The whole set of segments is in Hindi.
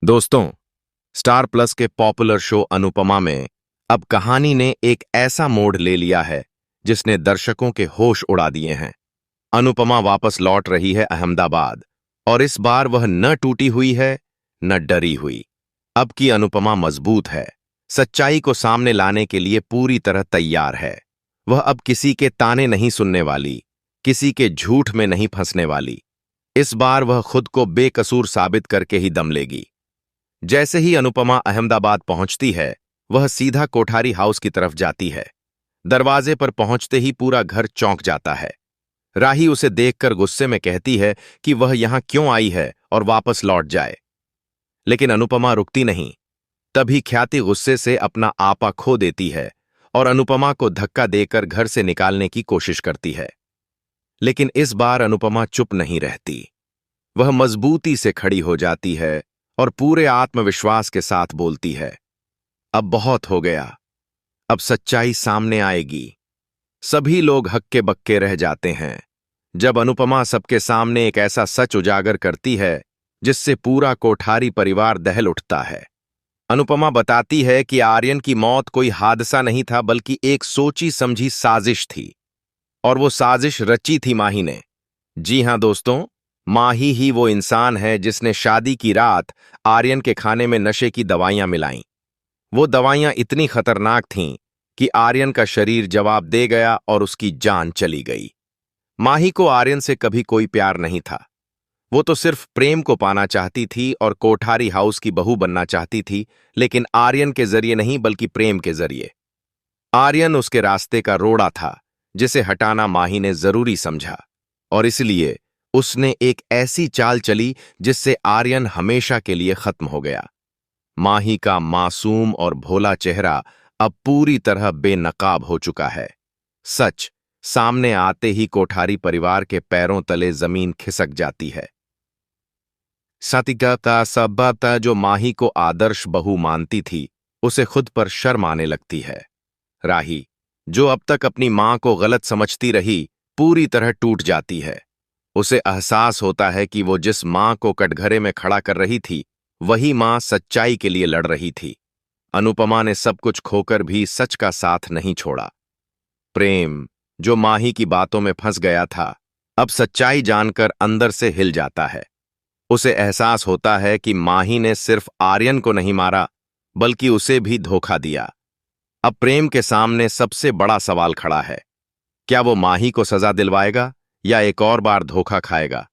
दोस्तों, स्टार प्लस के पॉपुलर शो अनुपमा में अब कहानी ने एक ऐसा मोड़ ले लिया है जिसने दर्शकों के होश उड़ा दिए हैं। अनुपमा वापस लौट रही है अहमदाबाद और इस बार वह न टूटी हुई है न डरी हुई। अब की अनुपमा मजबूत है, सच्चाई को सामने लाने के लिए पूरी तरह तैयार है। वह अब किसी के ताने नहीं सुनने वाली, किसी के झूठ में नहीं फंसने वाली। इस बार वह खुद को बेकसूर साबित करके ही दम लेगी। जैसे ही अनुपमा अहमदाबाद पहुंचती है, वह सीधा कोठारी हाउस की तरफ जाती है। दरवाजे पर पहुंचते ही पूरा घर चौंक जाता है। राही उसे देखकर गुस्से में कहती है कि वह यहां क्यों आई है और वापस लौट जाए। लेकिन अनुपमा रुकती नहीं। तभी ख्याति गुस्से से अपना आपा खो देती है और अनुपमा को धक्का देकर घर से निकालने की कोशिश करती है। लेकिन इस बार अनुपमा चुप नहीं रहती। वह मजबूती से खड़ी हो जाती है और पूरे आत्मविश्वास के साथ बोलती है, अब बहुत हो गया, अब सच्चाई सामने आएगी। सभी लोग हक्के बक्के रह जाते हैं जब अनुपमा सबके सामने एक ऐसा सच उजागर करती है जिससे पूरा कोठारी परिवार दहल उठता है। अनुपमा बताती है कि आर्यन की मौत कोई हादसा नहीं था बल्कि एक सोची समझी साजिश थी, और वो साजिश रची थी माही ने। जी हां दोस्तों, माही ही वो इंसान है जिसने शादी की रात आर्यन के खाने में नशे की दवाइयां मिलाईं। वो दवाइयां इतनी खतरनाक थीं कि आर्यन का शरीर जवाब दे गया और उसकी जान चली गई। माही को आर्यन से कभी कोई प्यार नहीं था। वो तो सिर्फ प्रेम को पाना चाहती थी और कोठारी हाउस की बहू बनना चाहती थी, लेकिन आर्यन के जरिए नहीं बल्कि प्रेम के जरिए। आर्यन उसके रास्ते का रोड़ा था जिसे हटाना माही ने जरूरी समझा, और इसलिए उसने एक ऐसी चाल चली जिससे आर्यन हमेशा के लिए खत्म हो गया। माही का मासूम और भोला चेहरा अब पूरी तरह बेनकाब हो चुका है। सच सामने आते ही कोठारी परिवार के पैरों तले जमीन खिसक जाती है। सतिका सब्बाता जो माही को आदर्श बहू मानती थी, उसे खुद पर शर्म आने लगती है। राही, जो अब तक अपनी मां को गलत समझती रही, पूरी तरह टूट जाती है। उसे एहसास होता है कि वो जिस मां को कटघरे में खड़ा कर रही थी, वही मां सच्चाई के लिए लड़ रही थी। अनुपमा ने सब कुछ खोकर भी सच का साथ नहीं छोड़ा। प्रेम, जो माही की बातों में फंस गया था, अब सच्चाई जानकर अंदर से हिल जाता है। उसे एहसास होता है कि माही ने सिर्फ आर्यन को नहीं मारा, बल्कि उसे भी धोखा दिया। अब प्रेम के सामने सबसे बड़ा सवाल खड़ा है, क्या वो माही को सजा दिलवाएगा या एक और बार धोखा खाएगा?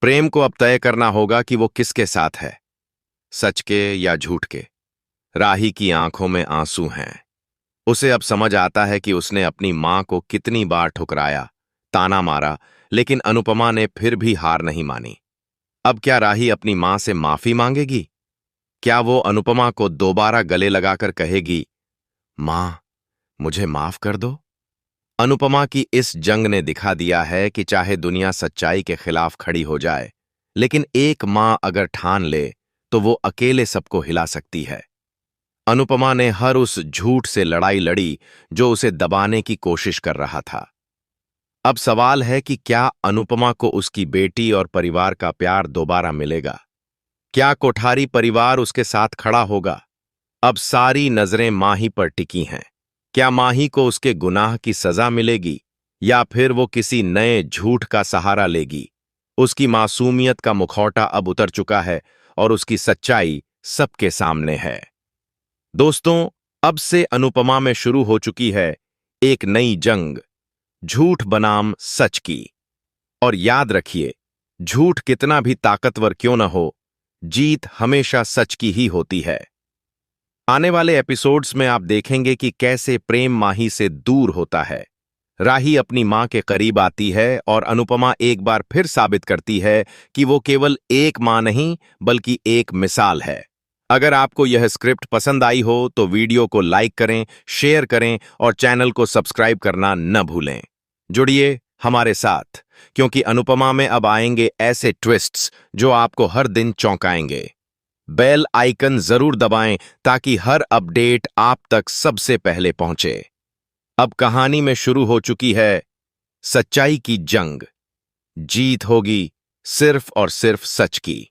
प्रेम को अब तय करना होगा कि वो किसके साथ है, सच के या झूठ के। राही की आंखों में आंसू हैं। उसे अब समझ आता है कि उसने अपनी मां को कितनी बार ठुकराया, ताना मारा, लेकिन अनुपमा ने फिर भी हार नहीं मानी। अब क्या राही अपनी मां से माफी मांगेगी? क्या वो अनुपमा को दोबारा गले लगाकर कहेगी, मां, मुझे माफ कर दो? अनुपमा की इस जंग ने दिखा दिया है कि चाहे दुनिया सच्चाई के खिलाफ खड़ी हो जाए, लेकिन एक मां अगर ठान ले तो वो अकेले सबको हिला सकती है। अनुपमा ने हर उस झूठ से लड़ाई लड़ी जो उसे दबाने की कोशिश कर रहा था। अब सवाल है कि क्या अनुपमा को उसकी बेटी और परिवार का प्यार दोबारा मिलेगा? क्या कोठारी परिवार उसके साथ खड़ा होगा? अब सारी नजरें माही पर टिकी हैं। क्या माही को उसके गुनाह की सजा मिलेगी या फिर वो किसी नए झूठ का सहारा लेगी? उसकी मासूमियत का मुखौटा अब उतर चुका है और उसकी सच्चाई सबके सामने है। दोस्तों, अब से अनुपमा में शुरू हो चुकी है एक नई जंग, झूठ बनाम सच की। और याद रखिए, झूठ कितना भी ताकतवर क्यों न हो, जीत हमेशा सच की ही होती है। आने वाले एपिसोड्स में आप देखेंगे कि कैसे प्रेम माही से दूर होता है, राही अपनी मां के करीब आती है और अनुपमा एक बार फिर साबित करती है कि वो केवल एक मां नहीं बल्कि एक मिसाल है। अगर आपको यह स्क्रिप्ट पसंद आई हो तो वीडियो को लाइक करें, शेयर करें और चैनल को सब्सक्राइब करना न भूलें। जुड़िए हमारे साथ, क्योंकि अनुपमा में अब आएंगे ऐसे ट्विस्ट्स जो आपको हर दिन चौंकाएंगे। बेल आइकन जरूर दबाएं ताकि हर अपडेट आप तक सबसे पहले पहुंचे। अब कहानी में शुरू हो चुकी है सच्चाई की जंग। जीत होगी सिर्फ और सिर्फ सच की।